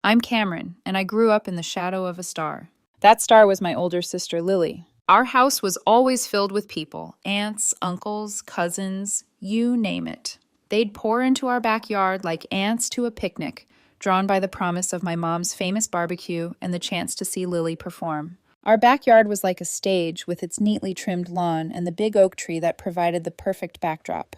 I'm Cameron, and I grew up in the shadow of a star. That star was my older sister, Lily. Our house was always filled with people aunts, uncles, cousins, you name it. They'd pour into our backyard like ants to a picnic, drawn by the promise of my mom's famous barbecue and the chance to see Lily perform. Our backyard was like a stage with its neatly trimmed lawn and the big oak tree that provided the perfect backdrop.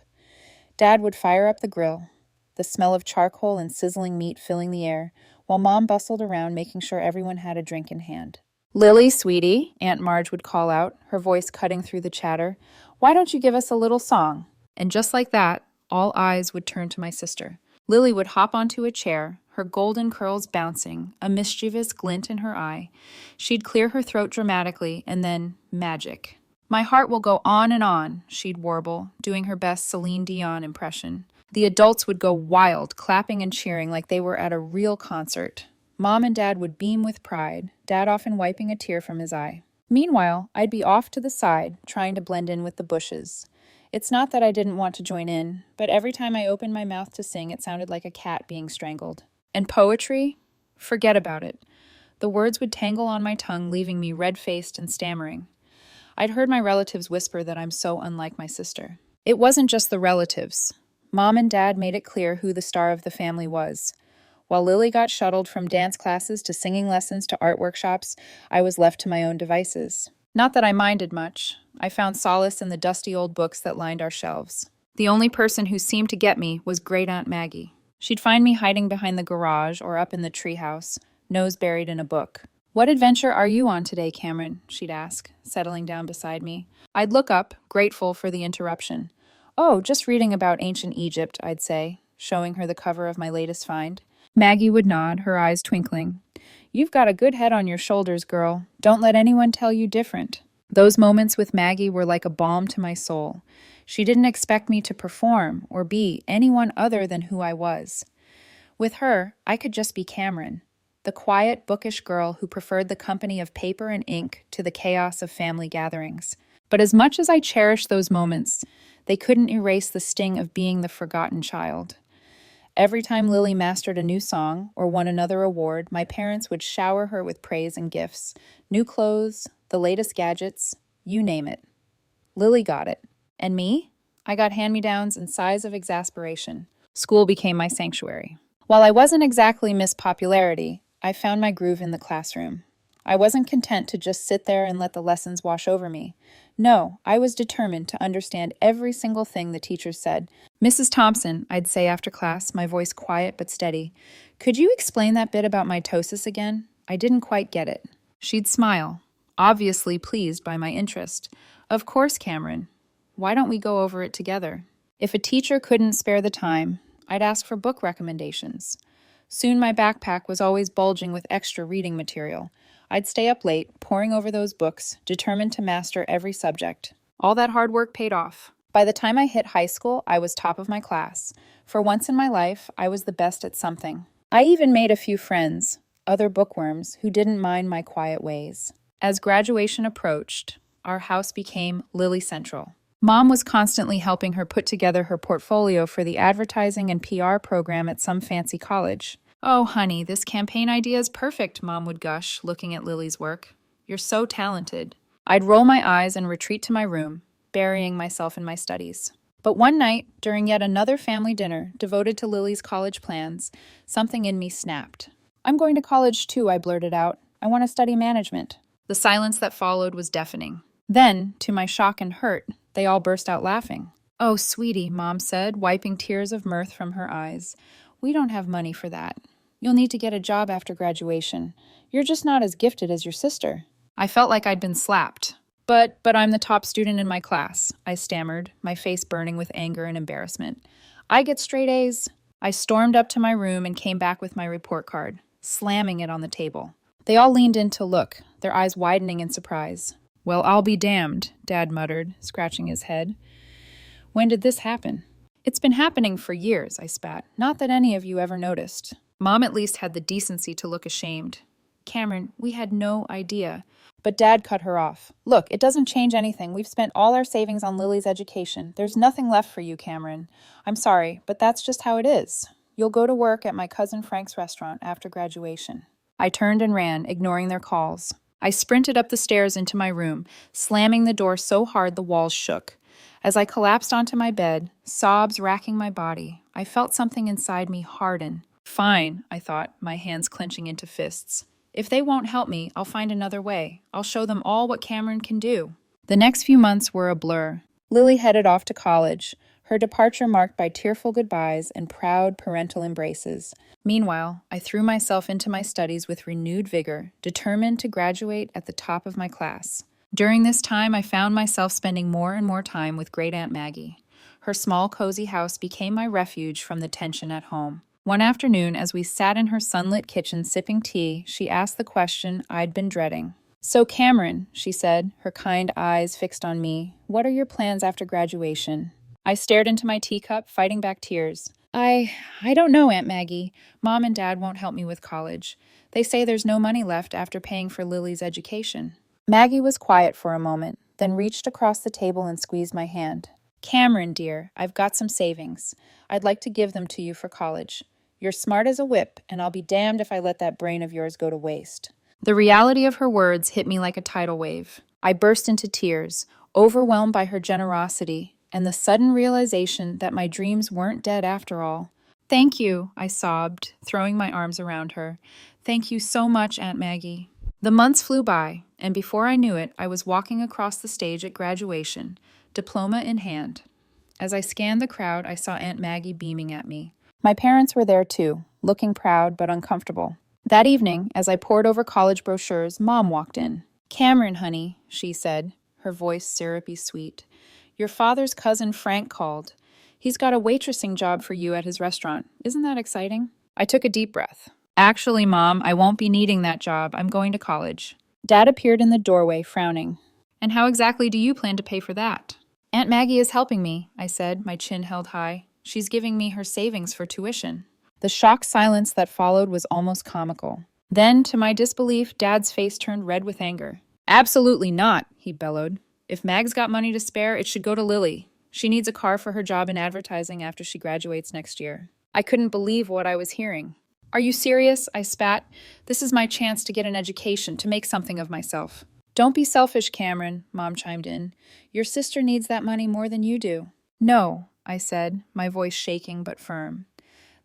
Dad would fire up the grill, the smell of charcoal and sizzling meat filling the air, while Mom bustled around making sure everyone had a drink in hand. Lily, sweetie, Aunt Marge would call out, her voice cutting through the chatter, why don't you give us a little song? And just like that, all eyes would turn to my sister. Lily would hop onto a chair, her golden curls bouncing, a mischievous glint in her eye. She'd clear her throat dramatically, and then magic. My heart will go on, she'd warble, doing her best Celine Dion impression. The adults would go wild, clapping and cheering like they were at a real concert. Mom and Dad would beam with pride, Dad often wiping a tear from his eye. Meanwhile, I'd be off to the side, trying to blend in with the bushes. It's not that I didn't want to join in, but every time I opened my mouth to sing, it sounded like a cat being strangled. And poetry? Forget about it. The words would tangle on my tongue, leaving me red-faced and stammering. I'd heard my relatives whisper that I'm so unlike my sister. It wasn't just the relatives. Mom and Dad made it clear who the star of the family was. While Lily got shuttled from dance classes to singing lessons to art workshops, I was left to my own devices. Not that I minded much. I found solace in the dusty old books that lined our shelves. The only person who seemed to get me was Great Aunt Maggie. She'd find me hiding behind the garage or up in the treehouse, nose buried in a book. What adventure are you on today, Cameron? She'd ask, settling down beside me. I'd look up, grateful for the interruption. Oh, just reading about ancient Egypt, I'd say, showing her the cover of my latest find. Maggie would nod, her eyes twinkling. You've got a good head on your shoulders, girl. Don't let anyone tell you different. Those moments with Maggie were like a balm to my soul. She didn't expect me to perform or be anyone other than who I was. With her, I could just be Cameron, the quiet, bookish girl who preferred the company of paper and ink to the chaos of family gatherings. But as much as I cherished those moments, they couldn't erase the sting of being the forgotten child. Every time Lily mastered a new song or won another award, my parents would shower her with praise and gifts. New clothes, the latest gadgets, you name it. Lily got it. And me? I got hand-me-downs and sighs of exasperation. School became my sanctuary. While I wasn't exactly Miss Popularity, I found my groove in the classroom. I wasn't content to just sit there and let the lessons wash over me. No, I was determined to understand every single thing the teachers said. Mrs. Thompson, I'd say after class, my voice quiet but steady, could you explain that bit about mitosis again? I didn't quite get it. She'd smile, obviously pleased by my interest. Of course, Cameron. Why don't we go over it together? If a teacher couldn't spare the time, I'd ask for book recommendations. Soon my backpack was always bulging with extra reading material. I'd stay up late, poring over those books, determined to master every subject. All that hard work paid off. By the time I hit high school, I was top of my class. For once in my life, I was the best at something. I even made a few friends, other bookworms, who didn't mind my quiet ways. As graduation approached, our house became Lily Central. Mom was constantly helping her put together her portfolio for the advertising and PR program at some fancy college. Oh, honey, this campaign idea is perfect, Mom would gush, looking at Lily's work. You're so talented. I'd roll my eyes and retreat to my room, burying myself in my studies. But one night, during yet another family dinner devoted to Lily's college plans, something in me snapped. I'm going to college too, I blurted out. I want to study management. The silence that followed was deafening. Then, to my shock and hurt, they all burst out laughing. Oh, sweetie, Mom said, wiping tears of mirth from her eyes. We don't have money for that. You'll need to get a job after graduation. You're just not as gifted as your sister. I felt like I'd been slapped. But I'm the top student in my class, I stammered, my face burning with anger and embarrassment. I get straight A's. I stormed up to my room and came back with my report card, slamming it on the table. They all leaned in to look, their eyes widening in surprise. Well, I'll be damned, Dad muttered, scratching his head. When did this happen? It's been happening for years, I spat. Not that any of you ever noticed. Mom at least had the decency to look ashamed. Cameron, we had no idea. But Dad cut her off. Look, it doesn't change anything. We've spent all our savings on Lily's education. There's nothing left for you, Cameron. I'm sorry, but that's just how it is. You'll go to work at my cousin Frank's restaurant after graduation." I turned and ran, ignoring their calls. I sprinted up the stairs into my room, slamming the door so hard the walls shook. As I collapsed onto my bed, sobs racking my body, I felt something inside me harden. Fine, I thought, my hands clenching into fists. If they won't help me, I'll find another way. I'll show them all what Cameron can do. The next few months were a blur. Lily headed off to college, her departure marked by tearful goodbyes and proud parental embraces. Meanwhile, I threw myself into my studies with renewed vigor, determined to graduate at the top of my class. During this time, I found myself spending more and more time with Great Aunt Maggie. Her small, cozy house became my refuge from the tension at home. One afternoon, as we sat in her sunlit kitchen sipping tea, she asked the question I'd been dreading. "So, Cameron," she said, her kind eyes fixed on me, "what are your plans after graduation?" I stared into my teacup, fighting back tears. I don't know, Aunt Maggie. Mom and Dad won't help me with college. They say there's no money left after paying for Lily's education." Maggie was quiet for a moment, then reached across the table and squeezed my hand. "Cameron, dear, I've got some savings. I'd like to give them to you for college. You're smart as a whip, and I'll be damned if I let that brain of yours go to waste." The reality of her words hit me like a tidal wave. I burst into tears, overwhelmed by her generosity and the sudden realization that my dreams weren't dead after all. "Thank you," I sobbed, throwing my arms around her. "Thank you so much, Aunt Maggie." The months flew by, and before I knew it, I was walking across the stage at graduation, diploma in hand. As I scanned the crowd, I saw Aunt Maggie beaming at me. My parents were there too, looking proud but uncomfortable. That evening, as I pored over college brochures, Mom walked in. "Cameron, honey," she said, her voice syrupy sweet. "Your father's cousin Frank called. He's got a waitressing job for you at his restaurant. Isn't that exciting?" I took a deep breath. "Actually, Mom, I won't be needing that job. I'm going to college." Dad appeared in the doorway, frowning. "And how exactly do you plan to pay for that?" "Aunt Maggie is helping me," I said, my chin held high. "She's giving me her savings for tuition." The shocked silence that followed was almost comical. Then, to my disbelief, Dad's face turned red with anger. "Absolutely not," he bellowed. "If Mag's got money to spare, it should go to Lily. She needs a car for her job in advertising after she graduates next year." I couldn't believe what I was hearing. "Are you serious?" I spat. "This is my chance to get an education, to make something of myself." "Don't be selfish, Cameron," Mom chimed in. "Your sister needs that money more than you do." "No," I said, my voice shaking but firm.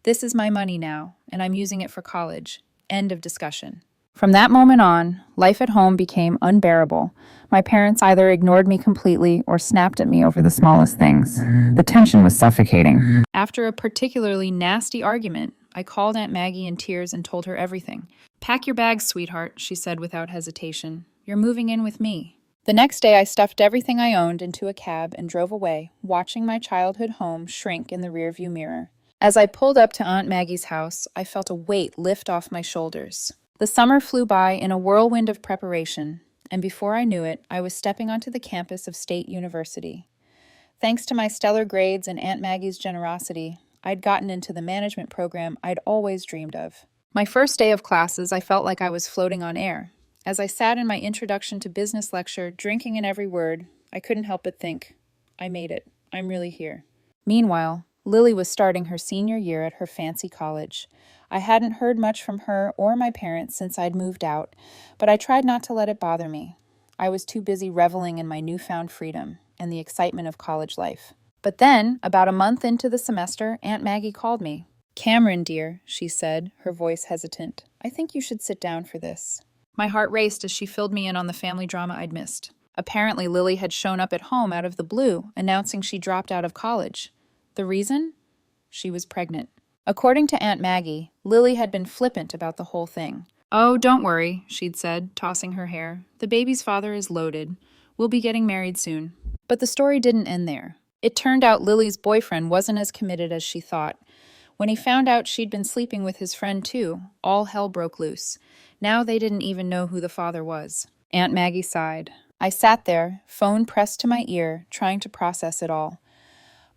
"This is my money now, and I'm using it for college. End of discussion." From that moment on, life at home became unbearable. My parents either ignored me completely or snapped at me over the smallest things. The tension was suffocating. After a particularly nasty argument, I called Aunt Maggie in tears and told her everything. "Pack your bags, sweetheart," she said without hesitation. "You're moving in with me." The next day, I stuffed everything I owned into a cab and drove away, watching my childhood home shrink in the rearview mirror. As I pulled up to Aunt Maggie's house, I felt a weight lift off my shoulders. The summer flew by in a whirlwind of preparation, and before I knew it, I was stepping onto the campus of State University. Thanks to my stellar grades and Aunt Maggie's generosity, I'd gotten into the management program I'd always dreamed of. My first day of classes, I felt like I was floating on air. As I sat in my introduction to business lecture, drinking in every word, I couldn't help but think, I made it. I'm really here. Meanwhile, Lily was starting her senior year at her fancy college. I hadn't heard much from her or my parents since I'd moved out, but I tried not to let it bother me. I was too busy reveling in my newfound freedom and the excitement of college life. But then, about a month into the semester, Aunt Maggie called me. "Cameron, dear," she said, her voice hesitant, "I think you should sit down for this." My heart raced as she filled me in on the family drama I'd missed. Apparently, Lily had shown up at home out of the blue, announcing she dropped out of college. The reason? She was pregnant. According to Aunt Maggie, Lily had been flippant about the whole thing. "Oh, don't worry," she'd said, tossing her hair. "The baby's father is loaded. We'll be getting married soon." But the story didn't end there. It turned out Lily's boyfriend wasn't as committed as she thought. When he found out she'd been sleeping with his friend too, all hell broke loose. Now they didn't even know who the father was. Aunt Maggie sighed. I sat there, phone pressed to my ear, trying to process it all.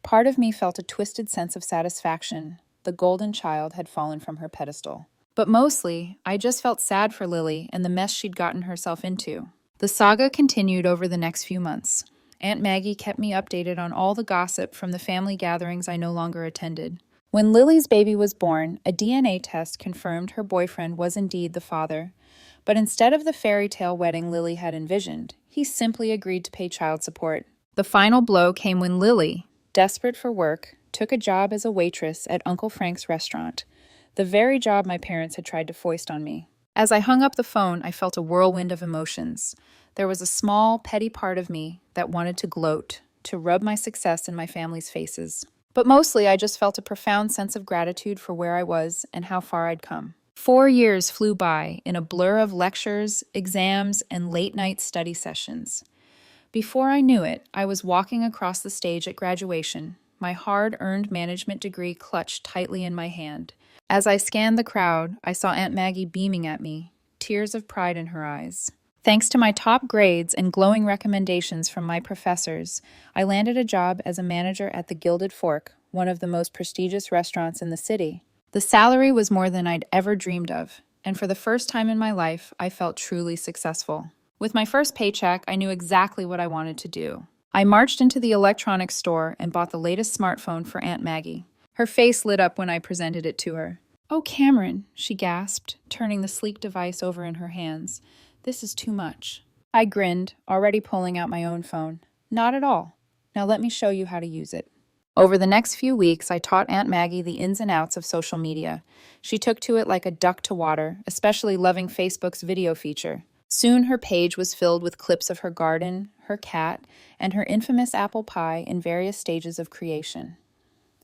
Part of me felt a twisted sense of satisfaction. The golden child had fallen from her pedestal. But mostly, I just felt sad for Lily and the mess she'd gotten herself into. The saga continued over the next few months. Aunt Maggie kept me updated on all the gossip from the family gatherings I no longer attended. When Lily's baby was born, a DNA test confirmed her boyfriend was indeed the father. But instead of the fairy tale wedding Lily had envisioned, he simply agreed to pay child support. The final blow came when Lily, desperate for work, took a job as a waitress at Uncle Frank's restaurant, the very job my parents had tried to foist on me. As I hung up the phone, I felt a whirlwind of emotions. There was a small, petty part of me that wanted to gloat, to rub my success in my family's faces. But mostly, I just felt a profound sense of gratitude for where I was and how far I'd come. 4 years flew by in a blur of lectures, exams, and late-night study sessions. Before I knew it, I was walking across the stage at graduation, my hard-earned management degree clutched tightly in my hand. As I scanned the crowd, I saw Aunt Maggie beaming at me, tears of pride in her eyes. Thanks to my top grades and glowing recommendations from my professors, I landed a job as a manager at the Gilded Fork, one of the most prestigious restaurants in the city. The salary was more than I'd ever dreamed of, and for the first time in my life, I felt truly successful. With my first paycheck, I knew exactly what I wanted to do. I marched into the electronics store and bought the latest smartphone for Aunt Maggie. Her face lit up when I presented it to her. "Oh, Cameron," she gasped, turning the sleek device over in her hands. "This is too much." I grinned, already pulling out my own phone. "Not at all. Now let me show you how to use it." Over the next few weeks, I taught Aunt Maggie the ins and outs of social media. She took to it like a duck to water, especially loving Facebook's video feature. Soon her page was filled with clips of her garden, her cat, and her infamous apple pie in various stages of creation.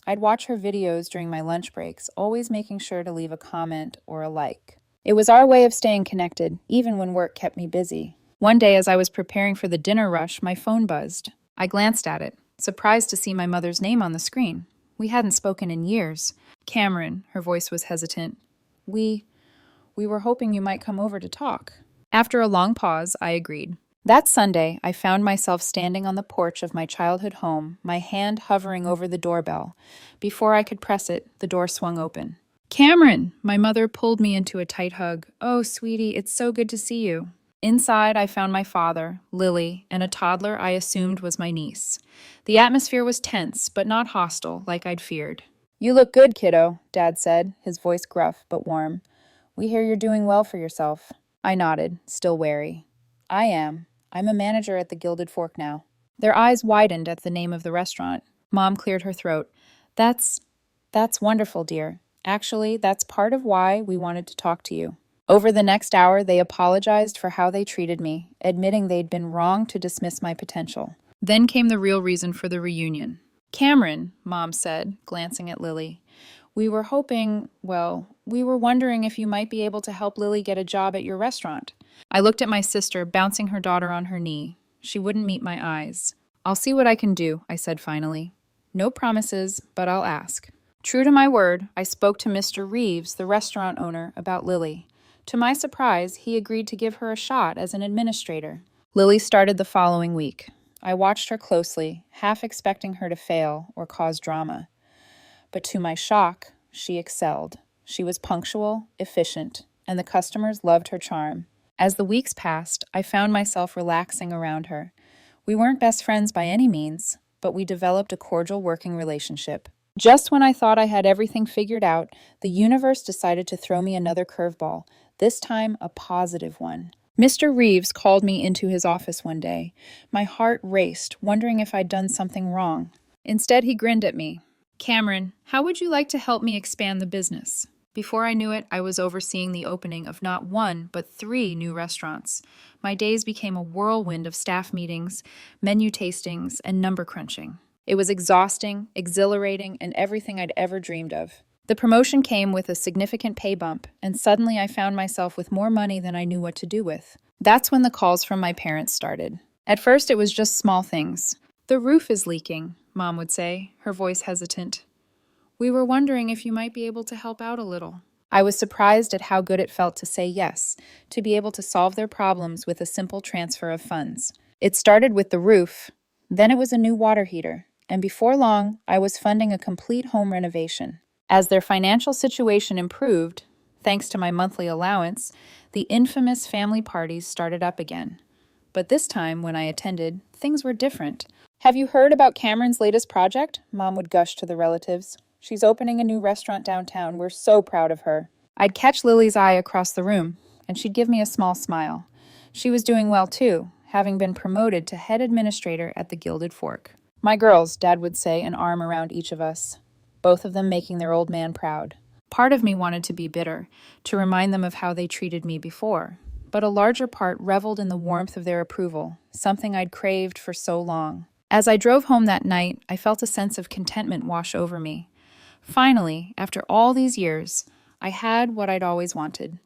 I'd watch her videos during my lunch breaks, always making sure to leave a comment or a like. It was our way of staying connected, even when work kept me busy. One day, as I was preparing for the dinner rush, my phone buzzed. I glanced at it, surprised to see my mother's name on the screen. We hadn't spoken in years. "Cameron," her voice was hesitant. We were hoping you might come over to talk." After a long pause, I agreed. That Sunday, I found myself standing on the porch of my childhood home, my hand hovering over the doorbell. Before I could press it, the door swung open. "Cameron!" My mother pulled me into a tight hug. "Oh, sweetie, it's so good to see you." Inside, I found my father, Lily, and a toddler I assumed was my niece. The atmosphere was tense, but not hostile, like I'd feared. "You look good, kiddo," Dad said, his voice gruff but warm. "We hear you're doing well for yourself." I nodded, still wary. "I am. I'm a manager at the Gilded Fork now." Their eyes widened at the name of the restaurant. Mom cleared her throat. That's wonderful, dear. Actually, that's part of why we wanted to talk to you." Over the next hour, they apologized for how they treated me, admitting they'd been wrong to dismiss my potential. Then came the real reason for the reunion. "Cameron," Mom said, glancing at Lily, we were wondering if you might be able to help Lily get a job at your restaurant." I looked at my sister, bouncing her daughter on her knee. She wouldn't meet my eyes. "I'll see what I can do," I said finally. "No promises, but I'll ask." True to my word, I spoke to Mr. Reeves, the restaurant owner, about Lily. To my surprise, he agreed to give her a shot as an administrator. Lily started the following week. I watched her closely, half expecting her to fail or cause drama. But to my shock, she excelled. She was punctual, efficient, and the customers loved her charm. As the weeks passed, I found myself relaxing around her. We weren't best friends by any means, but we developed a cordial working relationship. Just when I thought I had everything figured out, the universe decided to throw me another curveball, this time a positive one. Mr. Reeves called me into his office one day. My heart raced, wondering if I'd done something wrong. Instead, he grinned at me. "Cameron, how would you like to help me expand the business?" Before I knew it, I was overseeing the opening of not one, but 3 new restaurants. My days became a whirlwind of staff meetings, menu tastings, and number crunching. It was exhausting, exhilarating, and everything I'd ever dreamed of. The promotion came with a significant pay bump, and suddenly I found myself with more money than I knew what to do with. That's when the calls from my parents started. At first, it was just small things. "The roof is leaking," Mom would say, her voice hesitant. "We were wondering if you might be able to help out a little." I was surprised at how good it felt to say yes, to be able to solve their problems with a simple transfer of funds. It started with the roof, then it was a new water heater, and before long, I was funding a complete home renovation. As their financial situation improved, thanks to my monthly allowance, the infamous family parties started up again. But this time, when I attended, things were different. "Have you heard about Cameron's latest project?" Mom would gush to the relatives. She's opening a new restaurant downtown. We're so proud of her." I'd catch Lily's eye across the room, and she'd give me a small smile. She was doing well too, having been promoted to head administrator at the Gilded Fork. "My girls," Dad would say, an arm around each of us, both of them making their old man proud. Part of me wanted to be bitter, to remind them of how they treated me before, but a larger part reveled in the warmth of their approval, something I'd craved for so long. As I drove home that night, I felt a sense of contentment wash over me. Finally, after all these years, I had what I'd always wanted: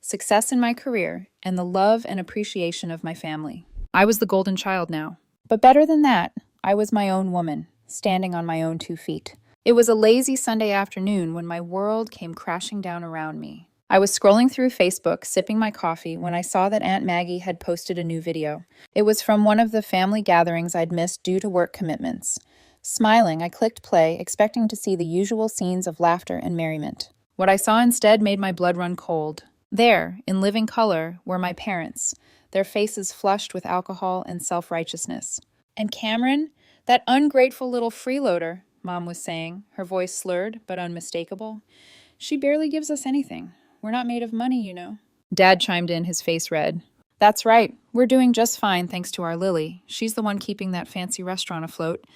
success in my career and the love and appreciation of my family. I was the golden child now. But better than that, I was my own woman, standing on my own 2 feet. It was a lazy Sunday afternoon when my world came crashing down around me. I was scrolling through Facebook, sipping my coffee, when I saw that Aunt Maggie had posted a new video. It was from one of the family gatherings I'd missed due to work commitments. Smiling, I clicked play, expecting to see the usual scenes of laughter and merriment. What I saw instead made my blood run cold. There, in living color, were my parents, their faces flushed with alcohol and self-righteousness. "And Cameron, that ungrateful little freeloader," Mom was saying, her voice slurred but unmistakable. "She barely gives us anything. We're not made of money, you know." Dad chimed in, his face red. "That's right. We're doing just fine thanks to our Lily. She's the one keeping that fancy restaurant afloat.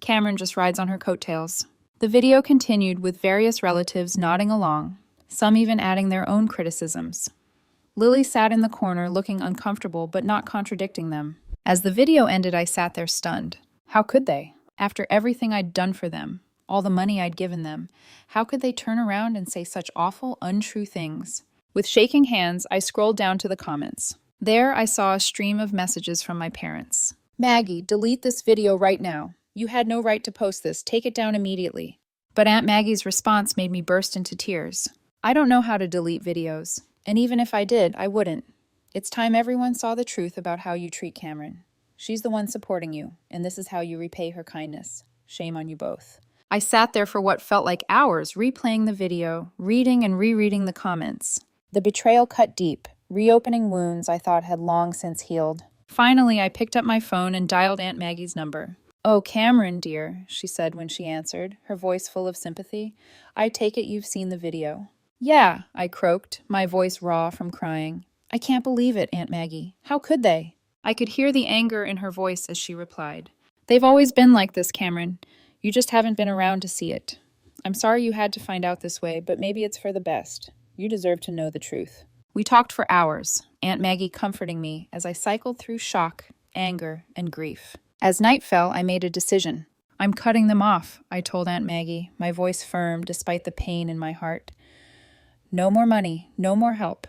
Cameron just rides on her coattails." The video continued with various relatives nodding along, some even adding their own criticisms. Lily sat in the corner looking uncomfortable but not contradicting them. As the video ended, I sat there stunned. How could they? After everything I'd done for them, all the money I'd given them, how could they turn around and say such awful, untrue things? With shaking hands, I scrolled down to the comments. There I saw a stream of messages from my parents. "Maggie, delete this video right now. You had no right to post this. Take it down immediately." But Aunt Maggie's response made me burst into tears. "I don't know how to delete videos, and even if I did, I wouldn't. It's time everyone saw the truth about how you treat Cameron. She's the one supporting you, and this is how you repay her kindness. Shame on you both." I sat there for what felt like hours, replaying the video, reading and rereading the comments. The betrayal cut deep, reopening wounds I thought had long since healed. Finally, I picked up my phone and dialed Aunt Maggie's number. "Oh, Cameron, dear," she said when she answered, her voice full of sympathy. "I take it you've seen the video." "Yeah," I croaked, my voice raw from crying. "I can't believe it, Aunt Maggie. How could they?" I could hear the anger in her voice as she replied. "They've always been like this, Cameron. You just haven't been around to see it. I'm sorry you had to find out this way, but maybe it's for the best. You deserve to know the truth." We talked for hours, Aunt Maggie comforting me as I cycled through shock, anger, and grief. As night fell, I made a decision. "I'm cutting them off," I told Aunt Maggie, my voice firm despite the pain in my heart. "No more money, no more help.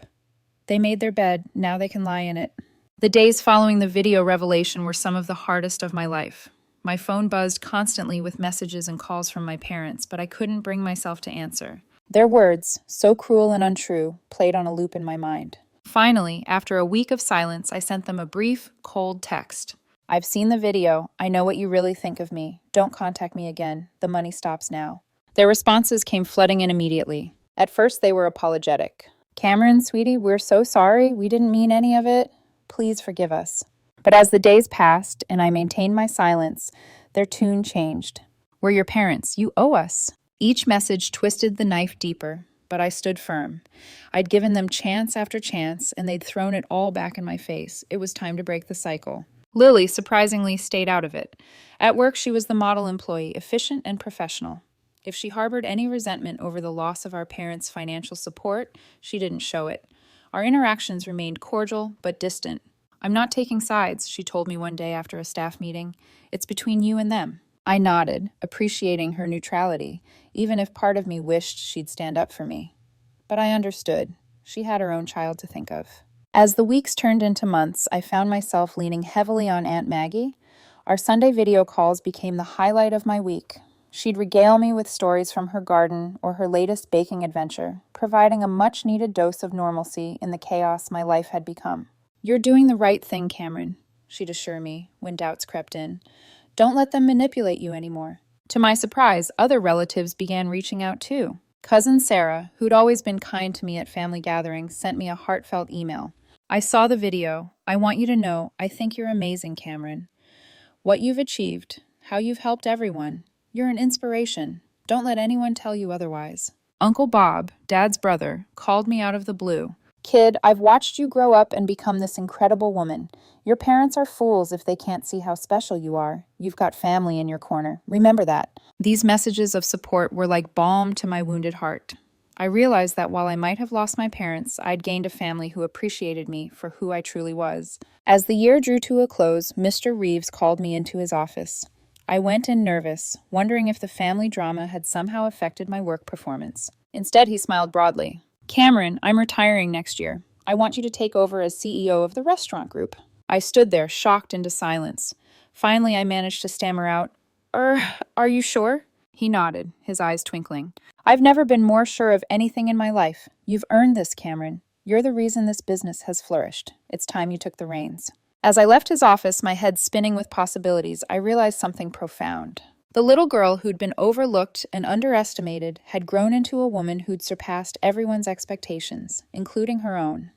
They made their bed, now they can lie in it." The days following the video revelation were some of the hardest of my life. My phone buzzed constantly with messages and calls from my parents, but I couldn't bring myself to answer. Their words, so cruel and untrue, played on a loop in my mind. Finally, after a week of silence, I sent them a brief, cold text. "I've seen the video. I know what you really think of me. Don't contact me again. The money stops now." Their responses came flooding in immediately. At first, they were apologetic. "Cameron, sweetie, we're so sorry. We didn't mean any of it. Please forgive us." But as the days passed and I maintained my silence, their tune changed. "We're your parents. You owe us." Each message twisted the knife deeper, but I stood firm. I'd given them chance after chance, and they'd thrown it all back in my face. It was time to break the cycle. Lily surprisingly stayed out of it. At work, she was the model employee, efficient and professional. If she harbored any resentment over the loss of our parents' financial support, she didn't show it. Our interactions remained cordial but distant. "I'm not taking sides," she told me one day after a staff meeting. "It's between you and them." I nodded, appreciating her neutrality, even if part of me wished she'd stand up for me. But I understood. She had her own child to think of. As the weeks turned into months, I found myself leaning heavily on Aunt Maggie. Our Sunday video calls became the highlight of my week. She'd regale me with stories from her garden or her latest baking adventure, providing a much-needed dose of normalcy in the chaos my life had become. "You're doing the right thing, Cameron," she'd assure me when doubts crept in. "Don't let them manipulate you anymore." To my surprise, other relatives began reaching out too. Cousin Sarah, who'd always been kind to me at family gatherings, sent me a heartfelt email. "I saw the video. I want you to know I think you're amazing, Cameron. What you've achieved, how you've helped everyone. You're an inspiration. Don't let anyone tell you otherwise. Uncle Bob, Dad's brother, called me out of the blue. Kid, I've watched you grow up and become this incredible woman. Your parents are fools if they can't see how special you are. You've got family in your corner. Remember that. These messages of support were like balm to my wounded heart. I realized that while I might have lost my parents, I'd gained a family who appreciated me for who I truly was. As the year drew to a close, Mr. Reeves called me into his office. I went in nervous, wondering if the family drama had somehow affected my work performance. Instead, he smiled broadly. Cameron, I'm retiring next year. I want you to take over as CEO of the restaurant group. I stood there, shocked into silence. Finally, I managed to stammer out, Are you sure? He nodded, his eyes twinkling. I've never been more sure of anything in my life. You've earned this, Cameron. You're the reason this business has flourished. It's time you took the reins. As I left his office, my head spinning with possibilities, I realized something profound. The little girl who'd been overlooked and underestimated had grown into a woman who'd surpassed everyone's expectations, including her own.